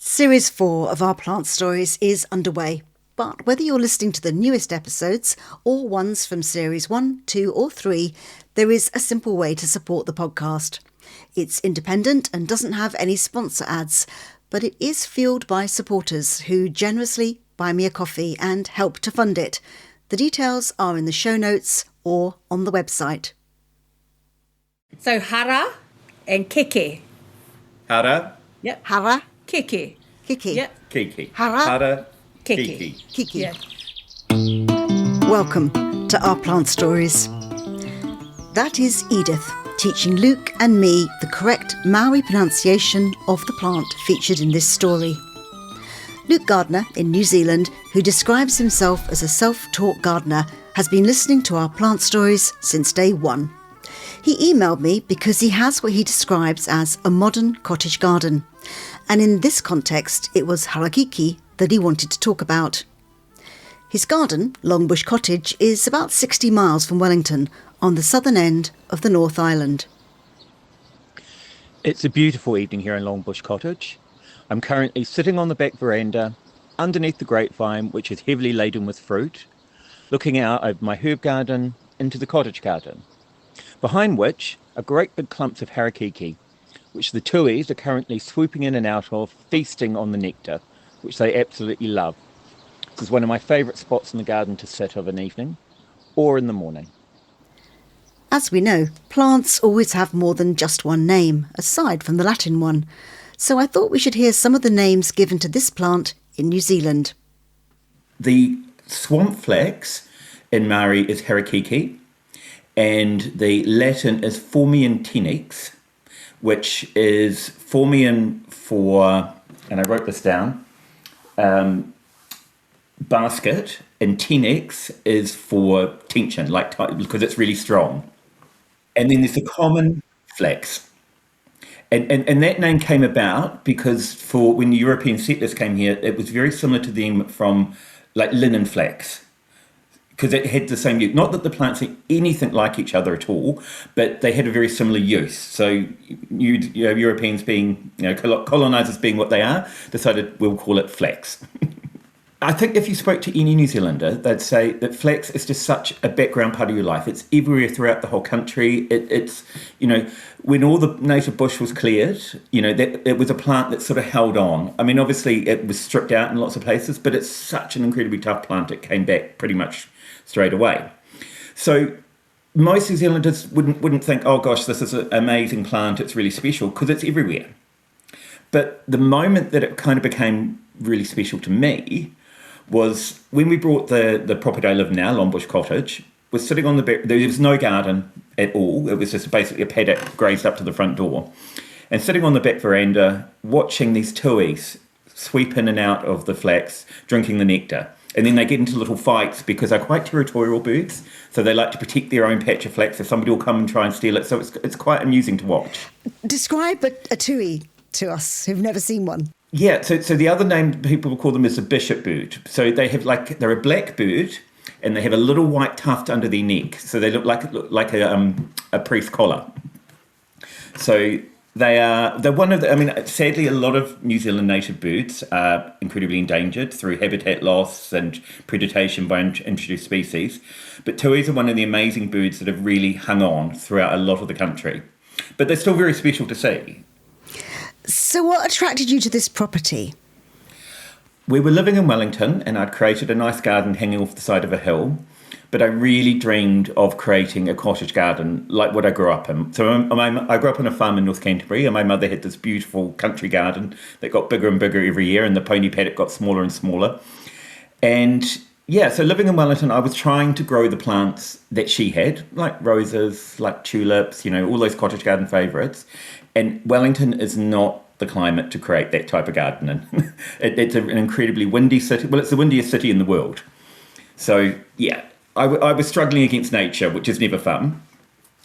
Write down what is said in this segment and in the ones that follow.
Series 4 of our plant stories is underway, but whether you're listening to the newest episodes or ones from Series 1, 2 or 3, there is a simple way to support the podcast. It's independent and doesn't have any sponsor ads, but it is fueled by supporters who generously buy me a coffee and help to fund it. The details are in the show notes or on the website. So hara and keke. Hara. Yep. Hara. Keke. Kiki. Yep. Kiki. Hara. Keke. Kiki. Yeah. Welcome to our plant stories. That is Edith teaching Luke and me the correct Maori pronunciation of the plant featured in this story. Luke Gardner in New Zealand, who describes himself as a self-taught gardener, has been listening to our plant stories since day one. He emailed me because he has what he describes as a modern cottage garden. And in this context, it was Harakeke that he wanted to talk about. His garden, Longbush Cottage, is about 60 miles from Wellington, on the southern end of the North Island. It's a beautiful evening here in Longbush Cottage. I'm currently sitting on the back veranda, underneath the grapevine, which is heavily laden with fruit, looking out over my herb garden into the cottage garden, behind which are great big clumps of Harakeke, which the tuis are currently swooping in and out of, feasting on the nectar, which they absolutely love. This is one of my favourite spots in the garden to sit of an evening, or in the morning. As we know, plants always have more than just one name, aside from the Latin one. So I thought we should hear some of the names given to this plant in New Zealand. The swamp flax in Māori is Harakeke, and the Latin is Phormium tenax, which is Phormium for, and I wrote this down, basket, and tenax is for tension, because it's really strong. And then there's the common flax. And that name came about because for when the European settlers came here, it was very similar to them from like linen flax, because it had the same use. Not that the plants are anything like each other at all, but they had a very similar use. So Europeans being, colonizers being what they are, decided we'll call it flax. I think if you spoke to any New Zealander, they'd say that flax is just such a background part of your life. It's everywhere throughout the whole country. It's when all the native bush was cleared, that it was a plant that sort of held on. I mean, obviously it was stripped out in lots of places, but it's such an incredibly tough plant. It came back pretty much straight away. So most New Zealanders wouldn't think, oh gosh, this is an amazing plant. It's really special, because it's everywhere. But the moment that it kind of became really special to me was when we brought the property I live in now, Longbush Cottage, was sitting on the back. There was no garden at all. It was just basically a paddock grazed up to the front door. And sitting on the back veranda, watching these tuis sweep in and out of the flax, drinking the nectar. And then they get into little fights because they're quite territorial birds. So they like to protect their own patch of flax if somebody will come and try and steal it. So it's quite amusing to watch. Describe a tui to us who've never seen one. Yeah, so the other name people will call them is a bishop bird. So they're a black bird, and they have a little white tuft under their neck. So they look like a priest collar. So they're one of the. Sadly, a lot of New Zealand native birds are incredibly endangered through habitat loss and predation by introduced species. But tuis are one of the amazing birds that have really hung on throughout a lot of the country. But they're still very special to see. So what attracted you to this property? We were living in Wellington, and I'd created a nice garden hanging off the side of a hill, but I really dreamed of creating a cottage garden like what I grew up in. So I grew up on a farm in North Canterbury, and my mother had this beautiful country garden that got bigger and bigger every year, and the pony paddock got smaller and smaller. And yeah, so living in Wellington, I was trying to grow the plants that she had, like roses, like tulips, all those cottage garden favourites. And Wellington is not the climate to create that type of garden in. It's an incredibly windy city. Well, it's the windiest city in the world. So, yeah, I was struggling against nature, which is never fun.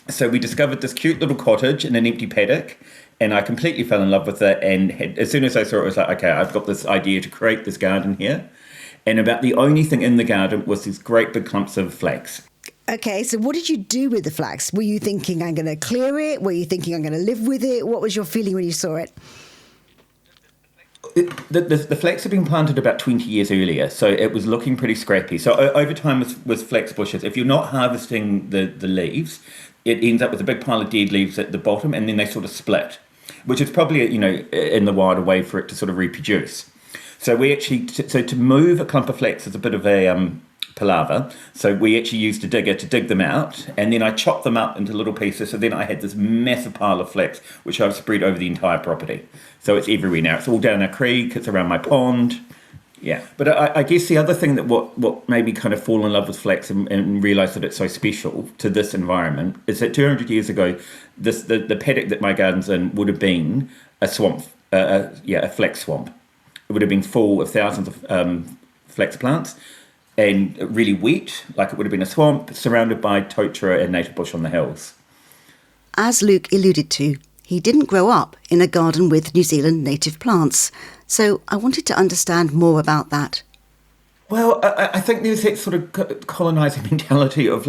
So we discovered this cute little cottage in an empty paddock, and I completely fell in love with it. And as soon as I saw it, I was like, okay, I've got this idea to create this garden here. And about the only thing in the garden was these great big clumps of flax. Okay, so what did you do with the flax? Were you thinking, I'm going to clear it? Were you thinking, I'm going to live with it? What was your feeling when you saw it? the flax had been planted about 20 years earlier, so it was looking pretty scrappy. So over time with flax bushes, if you're not harvesting the leaves, it ends up with a big pile of dead leaves at the bottom, and then they sort of split, which is probably, in the wild, a way for it to sort of reproduce. So we actually, to move a clump of flax is a bit of a palaver. So we actually used a digger to dig them out, and then I chopped them up into little pieces. So then I had this massive pile of flax, which I've spread over the entire property. So it's everywhere now. It's all down our creek. It's around my pond. Yeah. But I guess the other thing that what made me kind of fall in love with flax and realise that it's so special to this environment is that 200 years ago, the paddock that my garden's in would have been a swamp, a flax swamp. It would have been full of thousands of flax plants, and really wet, like it would have been a swamp, surrounded by totara and native bush on the hills. As Luke alluded to, he didn't grow up in a garden with New Zealand native plants, so I wanted to understand more about that. Well, I think there's that sort of colonising mentality of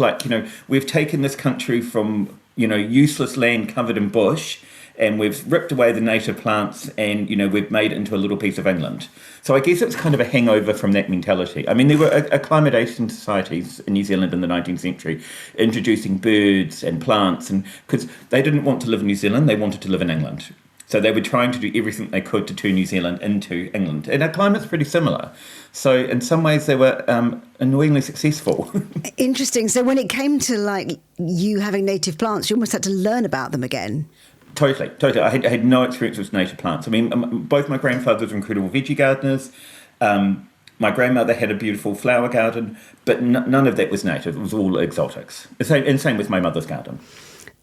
we've taken this country from, useless land covered in bush, and we've ripped away the native plants and, we've made it into a little piece of England. So I guess it's kind of a hangover from that mentality. I mean, there were acclimatation societies in New Zealand in the 19th century introducing birds and plants, and because they didn't want to live in New Zealand, they wanted to live in England. So they were trying to do everything they could to turn New Zealand into England. And our climate's pretty similar. So in some ways they were annoyingly successful. Interesting. So when it came to you having native plants, you almost had to learn about them again. Totally. I had no experience with native plants. I mean, both my grandfathers were incredible veggie gardeners. My grandmother had a beautiful flower garden, but none of that was native. It was all exotics. Same with my mother's garden.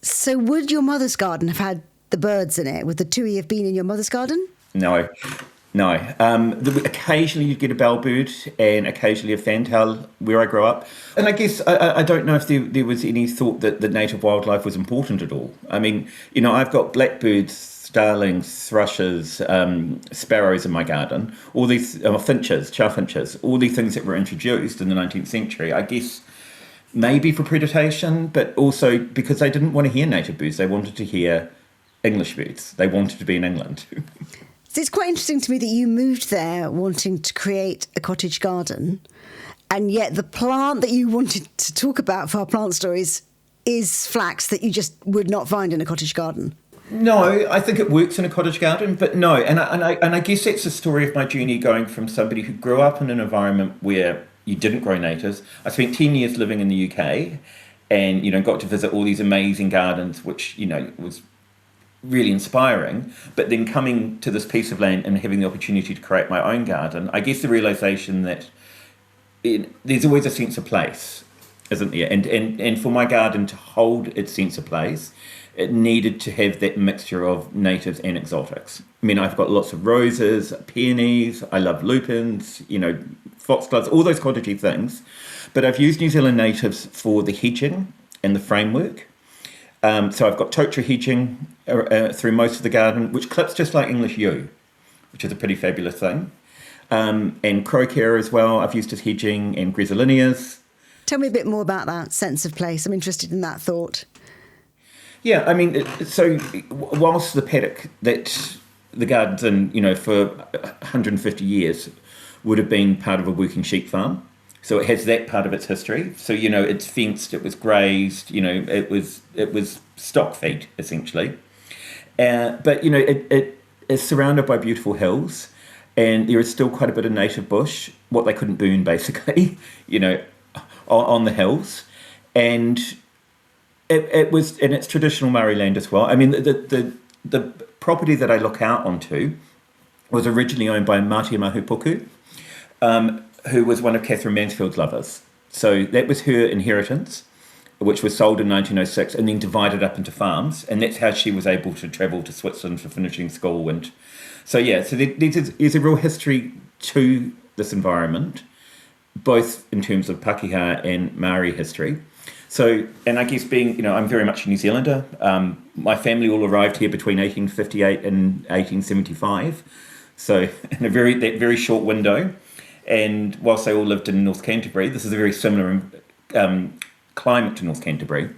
So would your mother's garden have had the birds in it? Would the tui have been in your mother's garden? No. Occasionally you'd get a bellbird and occasionally a fantail where I grew up. And I guess I don't know if there was any thought that the native wildlife was important at all. I mean, I've got blackbirds, starlings, thrushes, sparrows in my garden, all these finches, chaffinches, all these things that were introduced in the 19th century, I guess maybe for predation, but also because they didn't want to hear native birds. They wanted to hear English birds. They wanted to be in England. So it's quite interesting to me that you moved there wanting to create a cottage garden, and yet the plant that you wanted to talk about for our plant stories is flax that you just would not find in a cottage garden. No, I think it works in a cottage garden, but no. And I guess that's the story of my journey, going from somebody who grew up in an environment where you didn't grow natives. I spent 10 years living in the UK and, got to visit all these amazing gardens, which, was really inspiring, but then coming to this piece of land and having the opportunity to create my own garden, I guess the realisation that there's always a sense of place, isn't there? And for my garden to hold its sense of place, it needed to have that mixture of natives and exotics. I mean, I've got lots of roses, peonies, I love lupins, foxgloves, all those cottagey things, but I've used New Zealand natives for the hedging and the framework. So I've got totara hedging through most of the garden, which clips just like English yew, which is a pretty fabulous thing. And crocus as well, I've used as hedging, and grisolinias. Tell me a bit more about that sense of place. I'm interested in that thought. Yeah, I mean, so whilst the paddock that the garden's in, for 150 years would have been part of a working sheep farm, so it has that part of its history. So, it's fenced, it was grazed, it was stock feed, essentially. But, it is surrounded by beautiful hills, and there is still quite a bit of native bush, what they couldn't burn, basically, on the hills. And it was, and it's traditional Māori land as well. I mean, the property that I look out onto was originally owned by Māori Mahupuku, who was one of Catherine Mansfield's lovers. So that was her inheritance, which was sold in 1906 and then divided up into farms. And that's how she was able to travel to Switzerland for finishing school. And so, so there's a real history to this environment, both in terms of Pākehā and Māori history. So, and I guess being, I'm very much a New Zealander. My family all arrived here between 1858 and 1875. So in that very short window. And whilst they all lived in North Canterbury, this is a very similar climate to North Canterbury.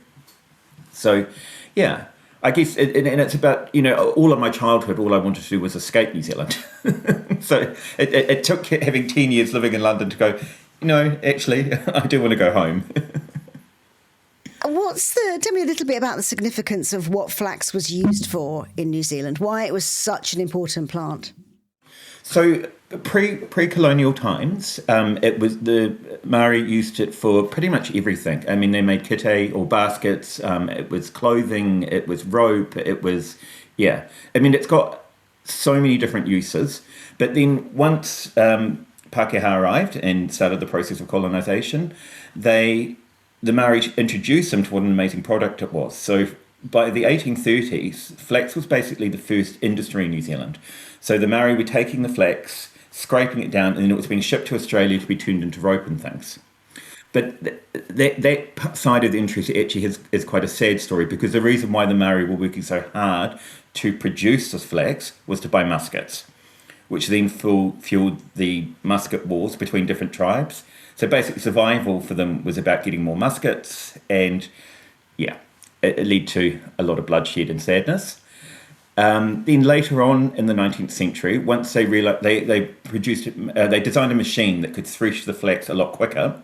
So, I guess, and it's about, all of my childhood, all I wanted to do was escape New Zealand. So it took having 10 years living in London to go, actually, I do want to go home. Tell me a little bit about the significance of what flax was used for in New Zealand, why it was such an important plant. So pre-colonial times, it was the Maori used it for pretty much everything. I mean, they made kite or baskets. It was clothing. It was rope. It was, yeah. I mean, it's got so many different uses. But then once Pākehā arrived and started the process of colonisation, the Maori introduced them to what an amazing product it was. So by the 1830s, flax was basically the first industry in New Zealand. So the Maori were taking the flax, scraping it down, and then it was being shipped to Australia to be turned into rope and things. But that side of the industry actually is quite a sad story, because the reason why the Maori were working so hard to produce this flax was to buy muskets, which then fueled the musket wars between different tribes. So basically survival for them was about getting more muskets, and yeah, it led to a lot of bloodshed and sadness. Then later on in the 19th century, once they realized they designed a machine that could thresh the flax a lot quicker.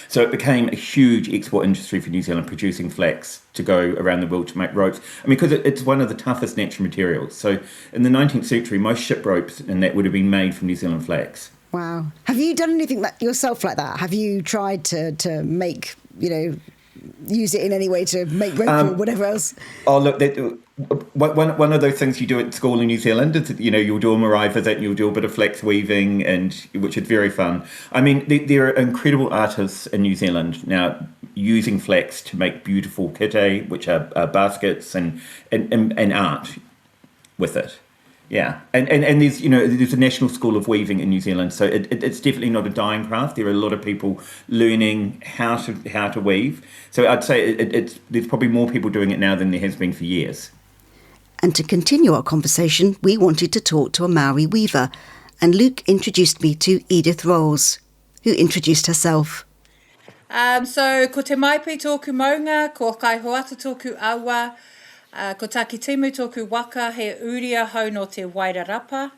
So it became a huge export industry for New Zealand, producing flax to go around the world to make ropes. I mean, because it's one of the toughest natural materials. So in the 19th century, most ship ropes and that would have been made from New Zealand flax. Wow. Have you done anything yourself like that? Have you tried to make, use it in any way to make rope or whatever else? Oh, look, one of those things you do at school in New Zealand is, you'll do a marae visit and you'll do a bit of flax weaving, and which is very fun. I mean, there are incredible artists in New Zealand now using flax to make beautiful kite, which are baskets and art with it. Yeah, and there's there's a national school of weaving in New Zealand, so it's definitely not a dying craft. There are a lot of people learning how to weave. So I'd say there's probably more people doing it now than there has been for years. And to continue our conversation, we wanted to talk to a Maori weaver, and Luke introduced me to Edith Rolls, who introduced herself. So ko te maipi tōku maunga, ko kai hoata tōku awa. Ko taki timu tōku waka he uria hau no te Wairarapa.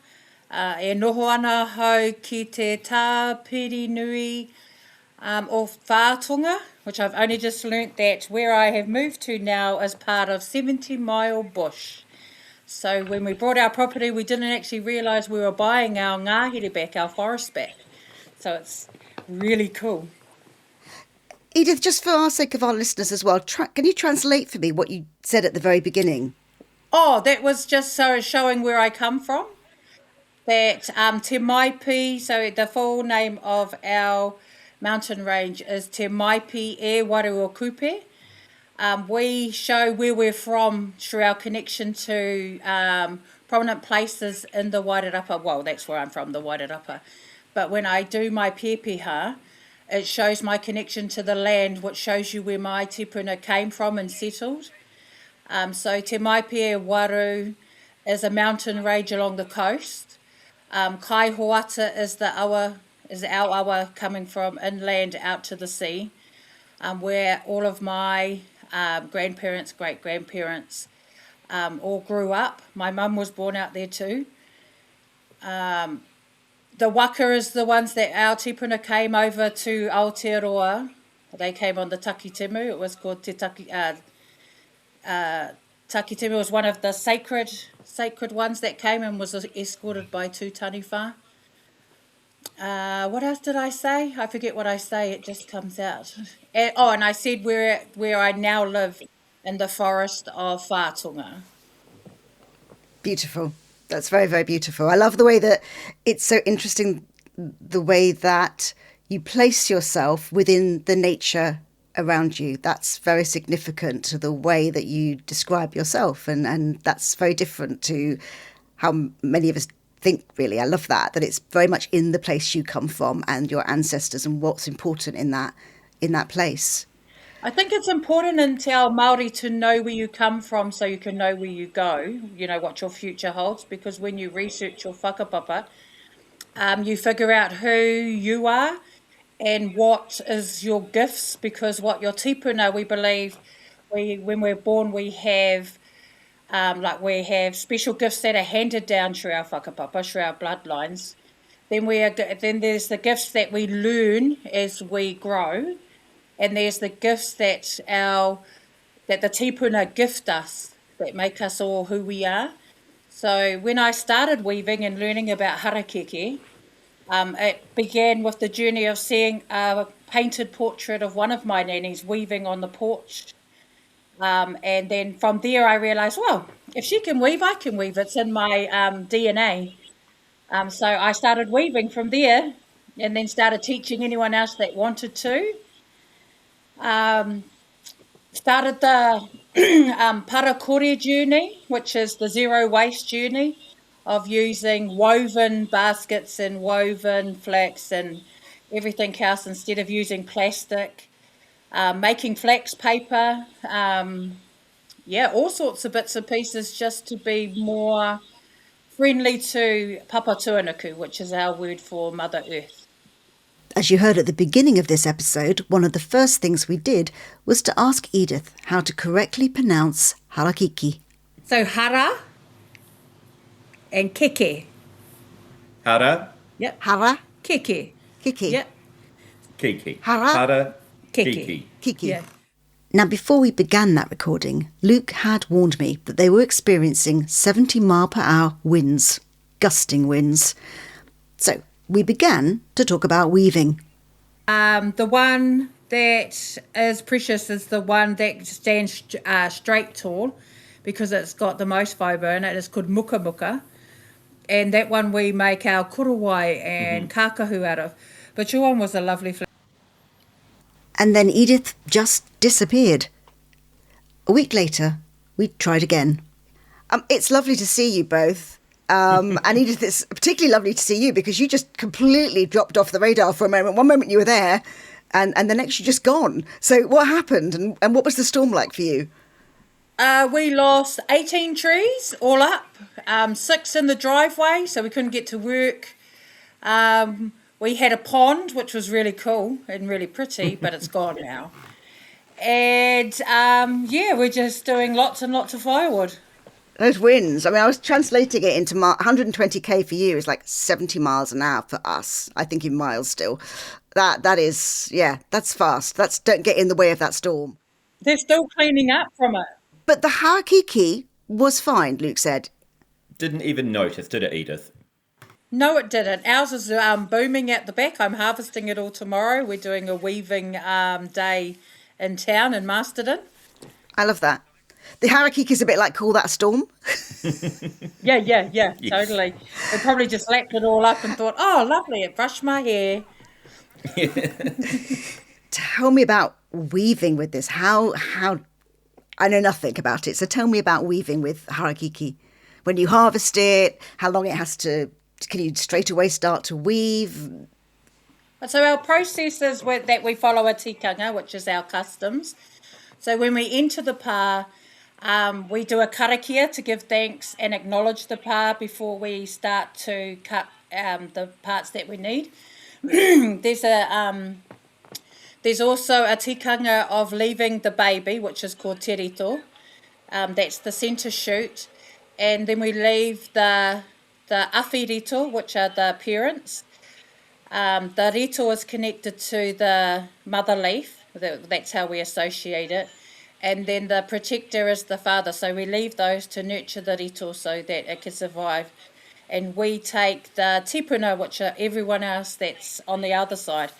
E noho ana hau ki te tāpiri nui o Whātonga, which I've only just learnt that where I have moved to now is part of 70 Mile Bush. So when we bought our property, we didn't actually realise we were buying our ngāhere back, our forest back. So it's really cool. Edith, just for our sake of our listeners as well, can you translate for me what you said at the very beginning? Oh, that was just showing where I come from. That Te Maipi, so the full name of our mountain range is Te Maipi e Waru o Kupe. We show where we're from through our connection to prominent places in the Wairarapa. Well, that's where I'm from, the Wairarapa. But when I do my pepeha, it shows my connection to the land, which shows you where my tipuna came from and settled. So Te Maipi e Waru is a mountain range along the coast. Kai Hoata is our awa coming from inland out to the sea, where all of my grandparents, great-grandparents all grew up. My mum was born out there too. The waka is the ones that our tipuna came over to Aotearoa. They came on the Takitimu. It was called Te Takitimu was one of the sacred ones that came and was escorted by two taniwha. What else did I say? I forget what I say. It just comes out. And I said where I now live in the forest of Whātonga. Beautiful. That's very, very beautiful. I love the way that it's so interesting, the way that you place yourself within the nature around you. That's very significant to the way that you describe yourself. And that's very different to how many of us think, really. I love that it's very much in the place you come from and your ancestors and what's important in that place. I think it's important in Te Ao Māori to know where you come from so you can know where you go, what your future holds, because when you research your whakapapa, you figure out who you are and what is your gifts, because what your tipuna, we believe, when we're born, we have we have special gifts that are handed down through our whakapapa, through our bloodlines. Then there's the gifts that we learn as we grow, and there's the gifts that the tipuna gift us, that make us all who we are. So when I started weaving and learning about Harakeke, it began with the journey of seeing a painted portrait of one of my nannies weaving on the porch. And then from there I realised, well, if she can weave, I can weave. It's in my DNA. So I started weaving from there, and then started teaching anyone else that wanted to. Started the parakore journey, which is the zero waste journey of using woven baskets and woven flax and everything else instead of using plastic. Making flax paper, all sorts of bits and pieces just to be more friendly to Papa Tuanuku, which is our word for Mother Earth. As you heard at the beginning of this episode, one of the first things we did was to ask Edith how to correctly pronounce Harakeke. So hara and keke. Hara, Yep. Hara, Keke. kiki. Yep. kiki. Hara, Hara, Kiki. kiki. kiki. Yeah. Now, before we began that recording, Luke had warned me that they were experiencing 70 mile per hour winds, gusting winds. So we began to talk about weaving. The one that is precious is the one that stands straight tall, because it's got the most fibre in it. It's called muka muka. And that one we make our kurawai and kākahu out of. But your one was a lovely flower. And then Edith just disappeared. A week later, we tried again. It's lovely to see you both. And Edith, it's particularly lovely to see you because you just completely dropped off the radar for a moment. One moment you were there and the next you're just gone. So what happened and what was the storm like for you? We lost 18 trees all up, 6 in the driveway, so we couldn't get to work. We had a pond, which was really cool and really pretty, but it's gone now. And we're just doing lots and lots of firewood. Those winds, I mean, I was translating it into 120k for you is like 70 miles an hour for us. I think in miles still. That is, that's fast. Don't get in the way of that storm. They're still cleaning up from it. But the Harakeke was fine, Luke said. Didn't even notice, did it, Edith? No, it didn't. Ours is booming at the back. I'm harvesting it all tomorrow. We're doing a weaving day in town in Masterton. I love that. The Harakeke is a bit like call that a storm. Yeah, yes. Totally. They probably just lapped it all up and thought, oh, lovely, it brushed my hair. Tell me about weaving with this. How I know nothing about it, so tell me about weaving with Harakeke. When you harvest it, how long it has to... Can you straight away start to weave? So our process is that we follow a tikanga, which is our customs. So when we enter the pa, we do a karakia to give thanks and acknowledge the pa before we start to cut the parts that we need. There's also a tikanga of leaving the baby, which is called te rito. That's the centre shoot. And then we leave the awhi rito, which are the parents. The rito is connected to the mother leaf. That's how we associate it. And then the protector is the father. So we leave those to nurture the rito so that it can survive. And we take the tipuna, which are everyone else that's on the other side,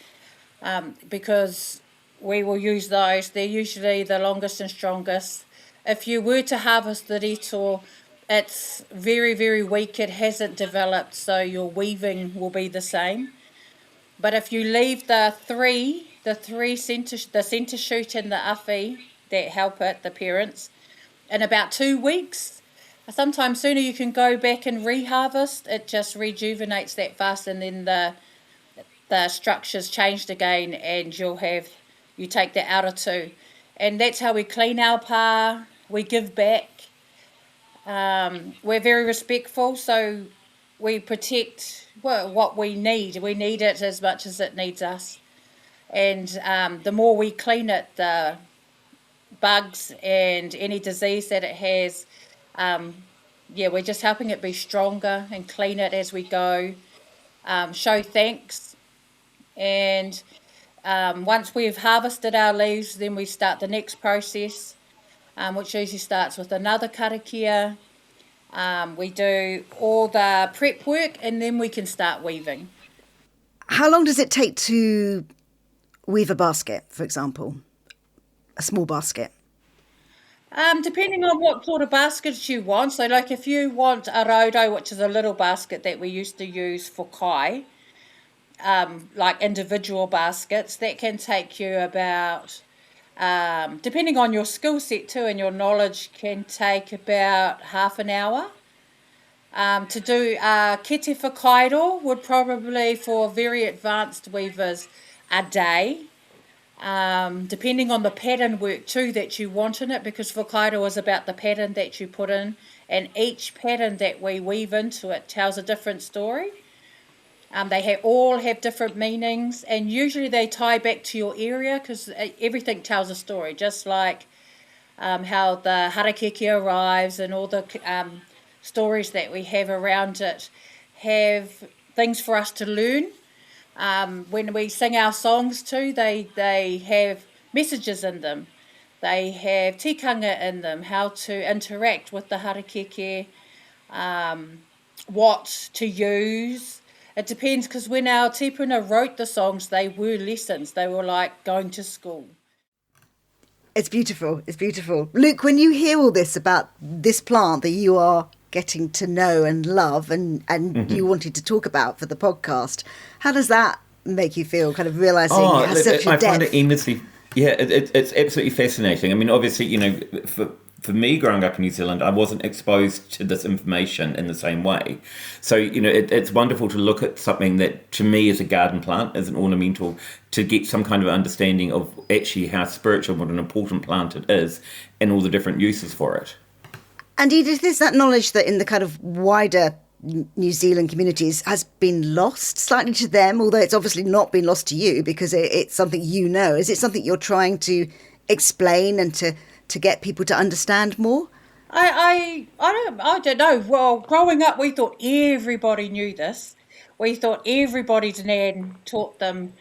because we will use those. They're usually the longest and strongest. If you were to harvest the rito, it's very, very weak. It hasn't developed, so your weaving will be the same. But if you leave the centre shoot and the awhi that help it, the parents, in about 2 weeks, sometimes sooner, you can go back and reharvest. It just rejuvenates that fast, and then the structure's changed again, and you take the outer 2. And that's how we clean our pa. We give back. We're very respectful, so we protect what we need. We need it as much as it needs us. And the more we clean it, the bugs and any disease that it has. We're just helping it be stronger and clean it as we go. Show thanks, and once we've harvested our leaves, then we start the next process, which usually starts with another karakia. We do all the prep work, and then we can start weaving. How long does it take to weave a basket, for example? A small basket? Depending on what sort of baskets you want. So like if you want a rodo, which is a little basket that we used to use for kai, like individual baskets, that can take you about, depending on your skill set too and your knowledge, can take about half an hour. To do kete whakaido would probably, for very advanced weavers, a day. Depending on the pattern work too that you want in it, because whakaido is about the pattern that you put in, and each pattern that we weave into it tells a different story. They all have different meanings, and usually they tie back to your area, because everything tells a story, just like how the harakeke arrives and all the stories that we have around it have things for us to learn. When we sing our songs too, they have messages in them. They have tikanga in them, how to interact with the harakeke, what to use. It depends, because when our tipuna wrote the songs, they were lessons. They were like going to school. It's beautiful. It's beautiful. Luke, when you hear all this about this plant that you are getting to know and love and you wanted to talk about for the podcast, how does that make you feel, kind of realising it has such a depth? I find it endlessly, it's absolutely fascinating. I mean, obviously, for me growing up in New Zealand, I wasn't exposed to this information in the same way. So, it's wonderful to look at something that to me is a garden plant, as an ornamental, to get some kind of understanding of actually how spiritual, what an important plant it is, and all the different uses for it. And Edith, is that knowledge that in the kind of wider New Zealand communities has been lost slightly to them, although it's obviously not been lost to you because it's something you know? Is it something you're trying to explain and to get people to understand more? I don't know. Well, growing up, we thought everybody knew this. We thought everybody's nan taught them.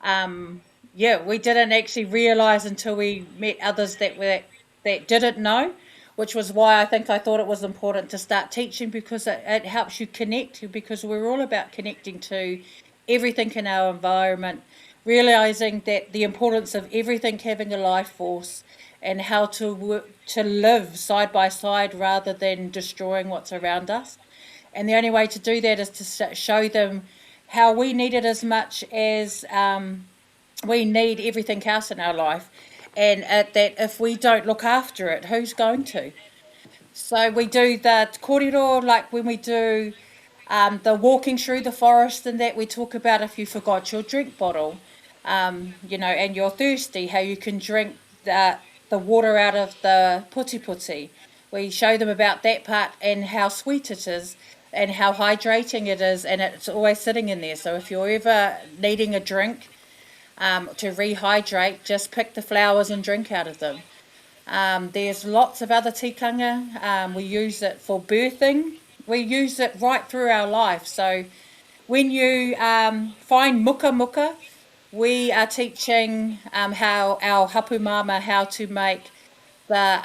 We didn't actually realise until we met others that didn't know, which was why I thought it was important to start teaching, because it helps you connect, because we're all about connecting to everything in our environment, realising that the importance of everything having a life force and how to live side by side rather than destroying what's around us. And the only way to do that is to show them how we need it as much as we need everything else in our life. And that if we don't look after it, who's going to? So we do the kōrero, like when we do the walking through the forest, and that we talk about if you forgot your drink bottle, and you're thirsty, how you can drink the water out of the puti. We show them about that part and how sweet it is and how hydrating it is, and it's always sitting in there. So if you're ever needing a drink, to rehydrate, just pick the flowers and drink out of them. There's lots of other tikanga. We use it for birthing. We use it right through our life. So when you find muka, we are teaching how our hapu mama, how to make the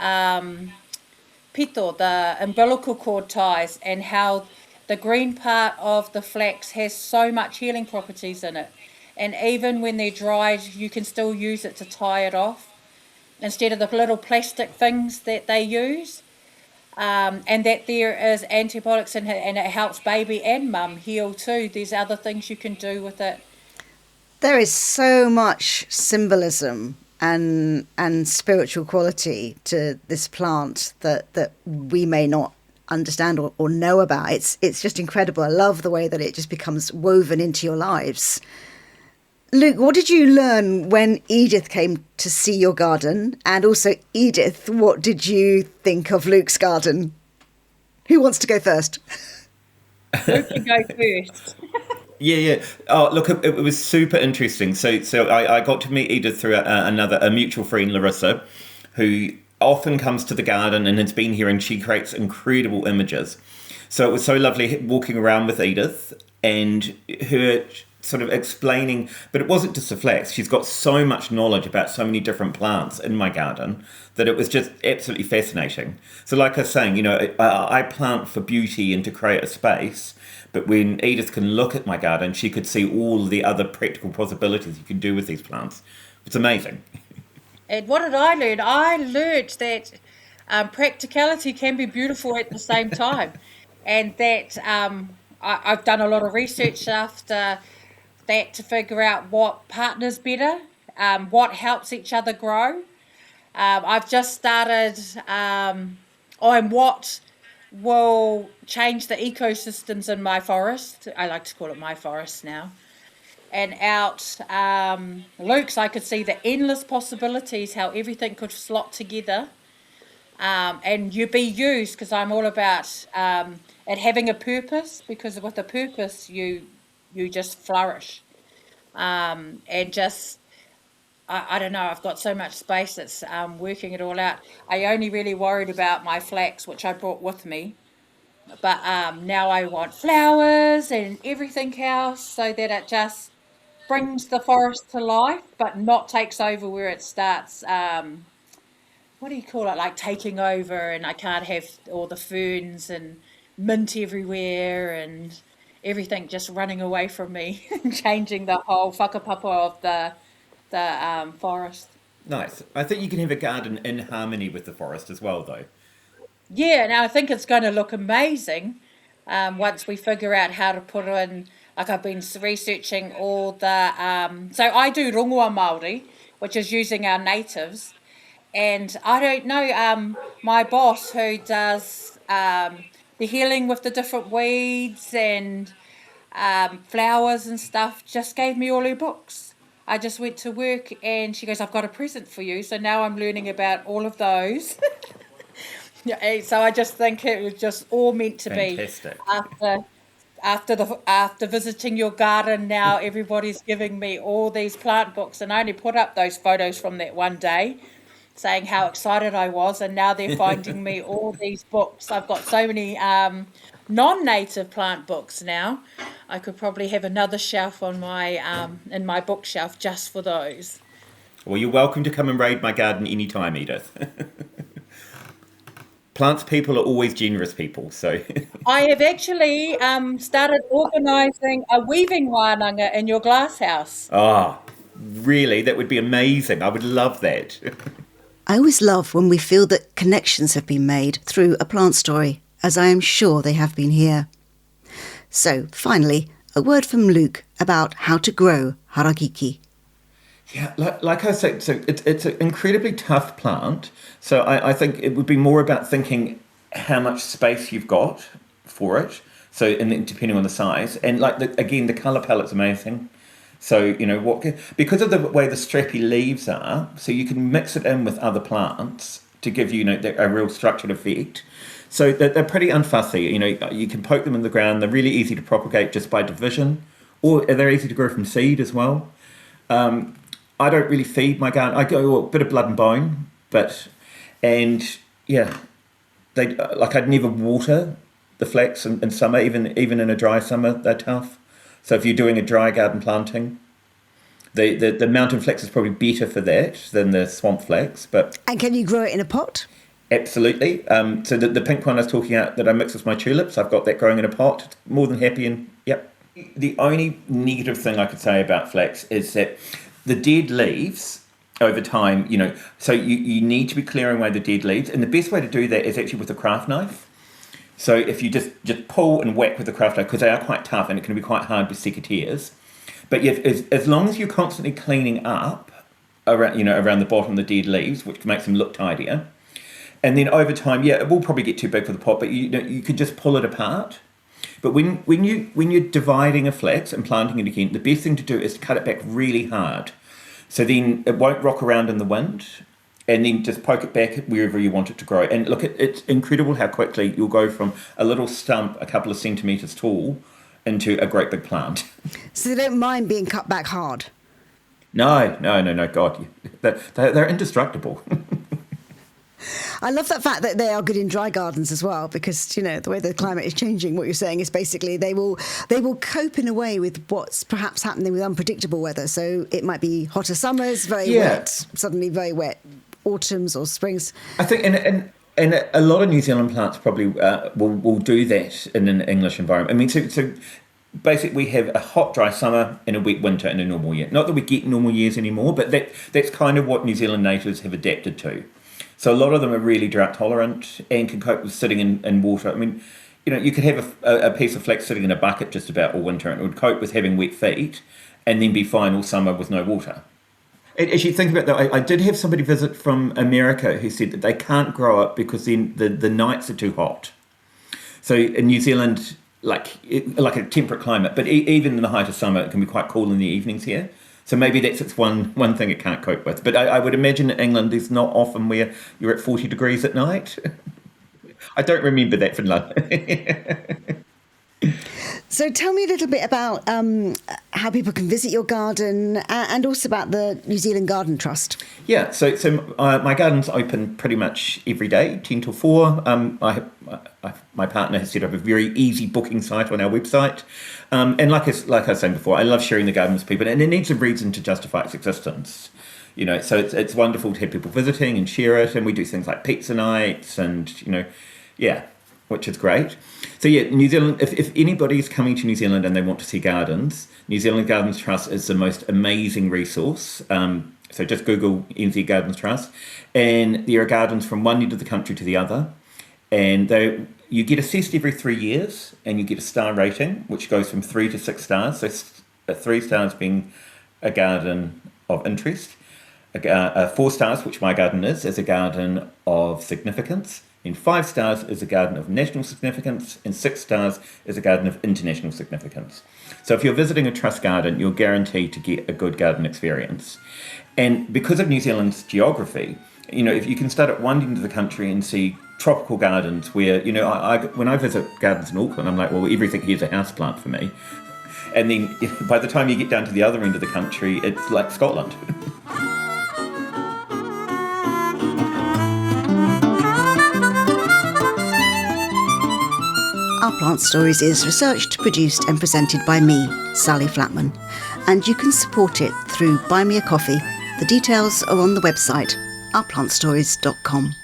pito, the umbilical cord ties, and how the green part of the flax has so much healing properties in it. And even when they're dried, you can still use it to tie it off instead of the little plastic things that they use. And that there is antibiotics in it, and it helps baby and mum heal too. There's other things you can do with it. There is so much symbolism and spiritual quality to this plant that we may not understand or know about. It's just incredible. I love the way that it just becomes woven into your lives. Luke, what did you learn when Edith came to see your garden? And also, Edith, what did you think of Luke's garden? Who wants to go first? Who can go first? Yeah. Oh, look, it was super interesting. So I got to meet Edith through a mutual friend, Larissa, who often comes to the garden and has been here, and she creates incredible images. So it was so lovely walking around with Edith and her sort of explaining, but it wasn't just the flax. She's got so much knowledge about so many different plants in my garden that it was just absolutely fascinating. So like I was saying, you know, I plant for beauty and to create a space, but when Edith can look at my garden, she could see all the other practical possibilities you can do with these plants. It's amazing. And what did I learn? I learnt that practicality can be beautiful at the same time, and that I've done a lot of research after that to figure out what partners better, what helps each other grow. I've just started on what will change the ecosystems in my forest. I like to call it my forest now. And out Luke's, I could see the endless possibilities, how everything could slot together and you be used, because I'm all about it having a purpose, because with a purpose you just flourish. And just I don't know, I've got so much space that's working it all out. I only really worried about my flax, which I brought with me, but now I want flowers and everything else, so that it just brings the forest to life, but not takes over where it starts. What do you call it? Like taking over, and I can't have all the ferns and mint everywhere and everything just running away from me and changing the whole whakapapa of the forest. Nice. I think you can have a garden in harmony with the forest as well, though. Yeah, now I think it's going to look amazing once we figure out how to put in. Like I've been researching all the. So I do rongoa Māori, which is using our natives, and I don't know. My boss, who does the healing with the different weeds and flowers and stuff, just gave me all her books. I just went to work and she goes, "I've got a present for you." So now I'm learning about all of those. Yeah, so I just think it was just all meant to Fantastic. be. After visiting your garden, now everybody's giving me all these plant books, and I only put up those photos from that one day, saying how excited I was, and now they're finding me all these books. I've got so many non-native plant books now. I could probably have another shelf on my in my bookshelf just for those. Well, you're welcome to come and raid my garden anytime, Edith. Plants people are always generous people, so... I have actually started organising a weaving wānanga in your glass house. Ah, really? That would be amazing. I would love that. I always love when we feel that connections have been made through a plant story, as I am sure they have been here. So, finally, a word from Luke about how to grow harakeke. Yeah, like I said, so it's an incredibly tough plant. So I think it would be more about thinking how much space you've got for it. So, and then depending on the size, and like again, the color palette's amazing. So you know because of the way the strappy leaves are, so you can mix it in with other plants to give you a real structured effect. So they're pretty unfussy. You know, you can poke them in the ground. They're really easy to propagate just by division, or they're easy to grow from seed as well. I don't really feed my garden. I go a bit of blood and bone, I'd never water the flax in summer, even in a dry summer. They're tough. So if you're doing a dry garden planting, the mountain flax is probably better for that than the swamp flax. And can you grow it in a pot? Absolutely. So the pink one I was talking about that I mix with my tulips, I've got that growing in a pot. More than happy. And yep. The only negative thing I could say about flax is that the dead leaves over time, so you need to be clearing away the dead leaves. And the best way to do that is actually with a craft knife. So if you just pull and whack with the craft knife, because they are quite tough and it can be quite hard with secateurs. But as long as you're constantly cleaning up around the bottom of the dead leaves, which makes them look tidier. And then over time, it will probably get too big for the pot, but you could just pull it apart. But when you're dividing a flax and planting it again, the best thing to do is to cut it back really hard. So then it won't rock around in the wind, and then just poke it back wherever you want it to grow. And look, it's incredible how quickly you'll go from a little stump a couple of centimetres tall into a great big plant. So they don't mind being cut back hard? No, God. They're indestructible. I love that fact that they are good in dry gardens as well, because, you know, the way the climate is changing, what you're saying is basically they will cope in a way with what's perhaps happening with unpredictable weather. So it might be hotter summers, very wet, suddenly very wet autumns or springs. I think, and a lot of New Zealand plants probably will do that in an English environment. I mean, so basically we have a hot, dry summer and a wet winter in a normal year. Not that we get normal years anymore, but that's kind of what New Zealand natives have adapted to. So a lot of them are really drought tolerant and can cope with sitting in water. I mean, you know, you could have a piece of flax sitting in a bucket just about all winter and it would cope with having wet feet and then be fine all summer with no water. As you think about that, I did have somebody visit from America who said that they can't grow it because then the nights are too hot. So in New Zealand, like a temperate climate, but even in the height of summer, it can be quite cool in the evenings here. So maybe that's its one thing it can't cope with. But I would imagine in England, there's not often where you're at 40 degrees at night. I don't remember that from London. So tell me a little bit about how people can visit your garden and also about the New Zealand Garden Trust. Yeah, so my garden's open pretty much every day, 10 till 4. My partner has set up a very easy booking site on our website. And like I was saying before, I love sharing the garden with people, and it needs a reason to justify its existence. You know, so it's wonderful to have people visiting and share it, and we do things like pizza nights and, you know, yeah, which is great. So yeah, New Zealand, if anybody's coming to New Zealand and they want to see gardens, New Zealand Gardens Trust is the most amazing resource. So just Google NZ Gardens Trust, and there are gardens from one end of the country to the other, and you get assessed every 3 years, and you get a star rating, which goes from 3 to 6 stars. So 3 stars being a garden of interest, 4 stars, which my garden is a garden of significance, and 5 stars is a garden of national significance, and 6 stars is a garden of international significance. So if you're visiting a trust garden, you're guaranteed to get a good garden experience. And because of New Zealand's geography, you know, if you can start at one end of the country and see tropical gardens where, you know, when I visit gardens in Auckland, I'm like, well, everything here's a houseplant for me. And then by the time you get down to the other end of the country, it's like Scotland. Our Plant Stories is researched, produced and presented by me, Sally Flatman. And you can support it through Buy Me a Coffee. The details are on the website, ourplantstories.com.